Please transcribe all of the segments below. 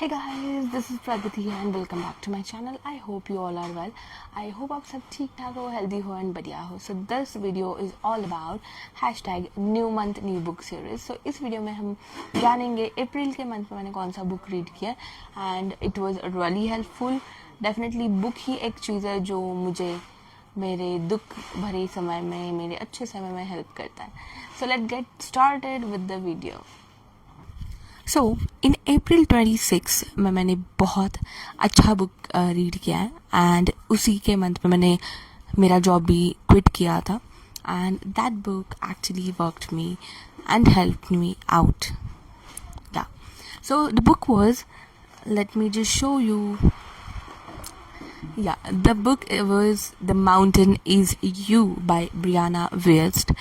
Hey guys, this is Pragati and welcome back to my channel. I hope you all are well. I hope आप सब ठीक ठाक हो, healthy हो and बढ़िया हो. So this video is all about #new month new book series. So इस video में हम जानेंगे अप्रैल के मंथ में मैंने कौन सा बुक रीड किया and it was really helpful. Definitely book ही एक चीज़ है जो मुझे मेरे दुख भरे समय में, मेरे अच्छे समय में हेल्प करता है. So let's get started with the video. सो इन अप्रैल 26 में मैंने बहुत अच्छा बुक रीड किया है एंड उसी के मंथ में मैंने मेरा जॉब भी क्विट किया था and that book actually worked me and helped me out. Yeah so the book was, let me just show you. Yeah, the book was The Mountain Is You by Brianna Wiest.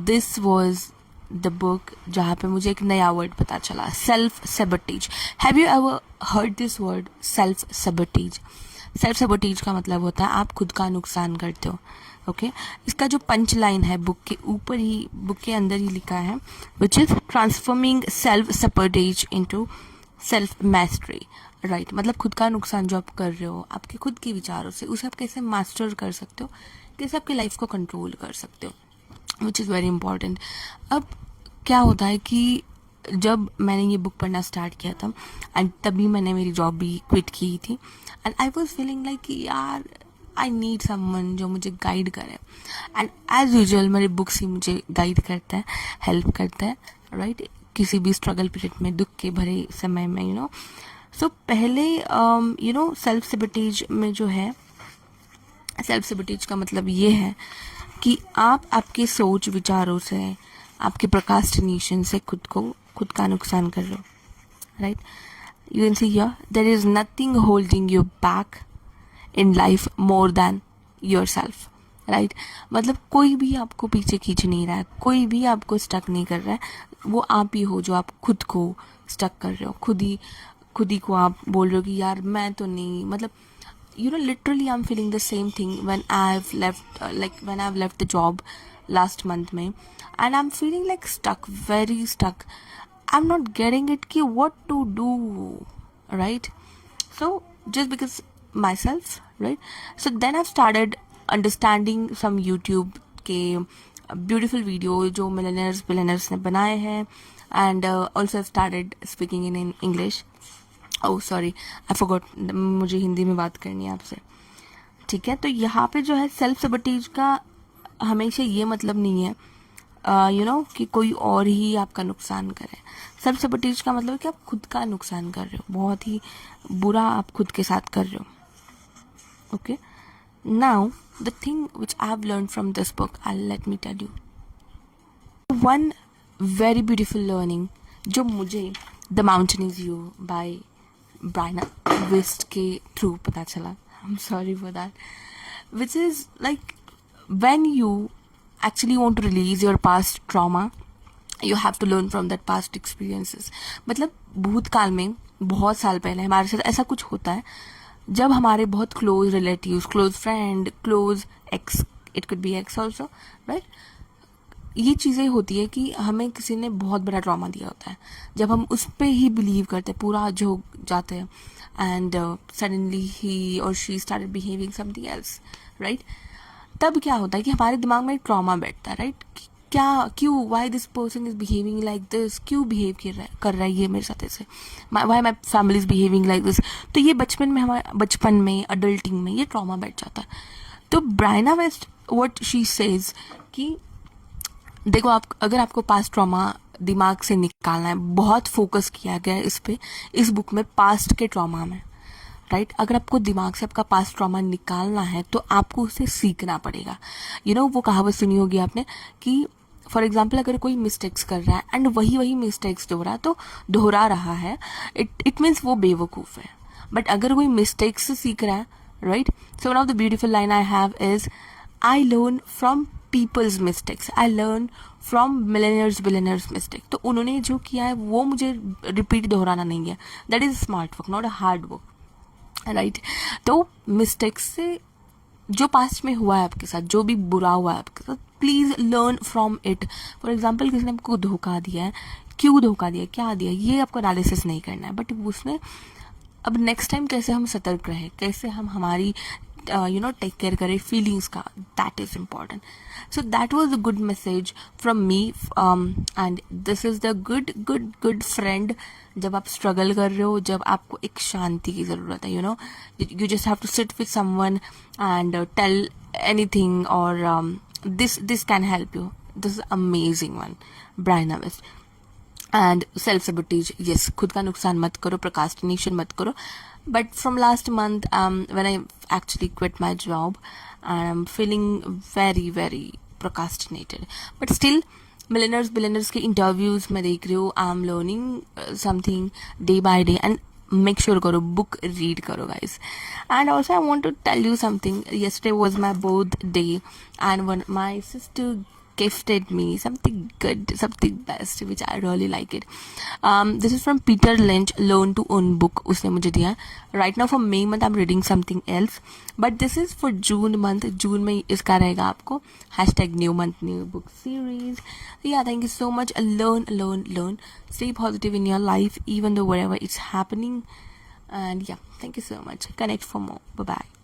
This was the book जहाँ पे मुझे एक नया word पता चला, self sabotage. Have you ever heard this word, self sabotage? Self sabotage का मतलब होता है आप खुद का नुकसान करते हो. ओके इसका जो पंच लाइन है बुक के ऊपर ही, बुक के अंदर ही लिखा है, which is transforming self sabotage into self mastery. Right, मतलब खुद का नुकसान जो आप कर रहे हो आपके खुद के विचारों से, उसे आप कैसे मास्टर कर सकते हो, कैसे आपकी लाइफ को कंट्रोल कर सकते हो, विच इज़ वेरी इंपॉर्टेंट. अब क्या होता है कि जब मैंने ये बुक पढ़ना स्टार्ट किया था एंड तभी मैंने मेरी जॉब भी क्विट की थी and I was feeling like कि यार आई नीड समवन जो मुझे गाइड करे. एंड एज यूजुअल मेरे बुक्स ही मुझे गाइड करता है, हेल्प करता है. राइट, किसी भी स्ट्रगल पीरियड में, दुख के भरे समय में, यू नो. सो पहले सेल्फ सेबोटेज में जो है, सेल्फ सेबोटेज का मतलब ये है कि आप आपके सोच विचारों से, आपके प्रोक्रास्टिनेशन से खुद का नुकसान कर रहे हो. Right, you can see here, there is nothing holding you back in life more than yourself. Right, मतलब कोई भी आपको पीछे खींच नहीं रहा है, कोई भी आपको स्टक नहीं कर रहा है. वो आप ही हो जो आप खुद को स्टक कर रहे हो. खुद ही को आप बोल रहे हो कि यार मैं तो नहीं, मतलब literally I'm feeling the same thing when I've left the job last month में, and I'm feeling like stuck, very stuck. I'm not getting it कि what to do, right? So just because myself, right? So then I've started understanding some YouTube के beautiful video जो billionaires ने बनाए हैं, and also I've started speaking in English. Oh sorry, I forgot, मुझे हिंदी में बात करनी है आपसे. ठीक है, तो यहाँ पे जो है सेल्फ सेबोटेज का हमेशा ये मतलब नहीं है कि कोई और ही आपका नुकसान करे. सेल्फ सेबोटेज का मतलब है कि आप खुद का नुकसान कर रहे हो, बहुत ही बुरा आप खुद के साथ कर रहे हो. Okay, now the thing which I have learn from this book, I let me tell you one very beautiful learning जो मुझे the mountain is you by Brianna Wiest के थ्रू पता चला. I'm sorry for that. Which is like when you actually want to release your past trauma, you have to learn from that past experiences. मतलब भूतकाल में बहुत साल पहले हमारे साथ ऐसा कुछ होता है जब हमारे बहुत close relatives, close friend, close x, it could be x also, right, ये चीज़ें होती है कि हमें किसी ने बहुत बड़ा ट्रॉमा दिया होता है. जब हम उस पर ही बिलीव करते हैं, पूरा झोंक जाते हैं, एंड सडनली ही और she started behaving something else, right. तब क्या होता है कि हमारे दिमाग में एक ट्रॉमा बैठता है, राइट. क्या, क्यों, why this person is behaving like this, क्यों बिहेव कर रहा है ये मेरे साथ ऐसे, why my family is behaving like this. तो ये बचपन में अडल्टिंग में ये ट्रॉमा बैठ जाता है. तो Briana waste what she says कि देखो, अगर आपको पास्ट ट्रॉमा दिमाग से निकालना है, बहुत फोकस किया गया है इस पे, इस बुक में पास्ट के ट्रॉमा में, राइट. अगर आपको दिमाग से आपका पास्ट ट्रॉमा निकालना है तो आपको उसे सीखना पड़ेगा. वो कहावत सुनी होगी आपने कि फॉर एग्जाम्पल अगर कोई मिस्टेक्स कर रहा है एंड वही मिस्टेक्स दोहरा रहा है, इट मीन्स वो बेवकूफ़ है. बट अगर कोई मिस्टेक्स से सीख रहा है, right. So one of the beautiful line I have is, I learn from people's mistakes, I learn from billionaires mistake. तो उन्होंने जो किया है वो मुझे रिपीट दोहराना नहीं है. That is smart work, not a hard work, right. तो मिस्टेक्स से जो पास्ट में हुआ है आपके साथ, जो भी बुरा हुआ है आपके साथ, please learn from it. For example किसी ने आपको धोखा दिया है, क्यों धोखा दिया, क्या दिया, ये आपको एनालिसिस नहीं करना है, बट उसने अब नेक्स्ट टाइम कैसे हम सतर्क रहे, कैसे हम हमारी टेक केयर करें फीलिंग्स का, that is important. So that was a good message from me, and this is the good friend. जब आप स्ट्रगल कर रहे हो, जब आपको एक शांति की ज़रूरत है, you just have to sit with someone and tell anything, or this can help you. This is amazing one, Brianna Wiest. And self sabotage, yes, खुद का नुकसान मत करो, प्रोकास्टिनेशन मत करो. But from last month when I actually quit my job and I am feeling very procrastinated, but still millionaires के interviews में देख रही हूँ, I am learning something day by day. And make sure करो, book read करो guys. And also I want to tell you something. Yesterday was my birthday and when my sister gifted me something good, something best, which I really like it. This is from Peter Lynch, Learn to Own book. उसने मुझे दिया है. Right now for May month I'm reading something else, but this is for June month. June में इसका रहेगा आपको #new month new book series. Yeah, thank you so much. Learn. Stay positive in your life, even though wherever it's happening. And yeah, thank you so much. Connect for more. Bye bye.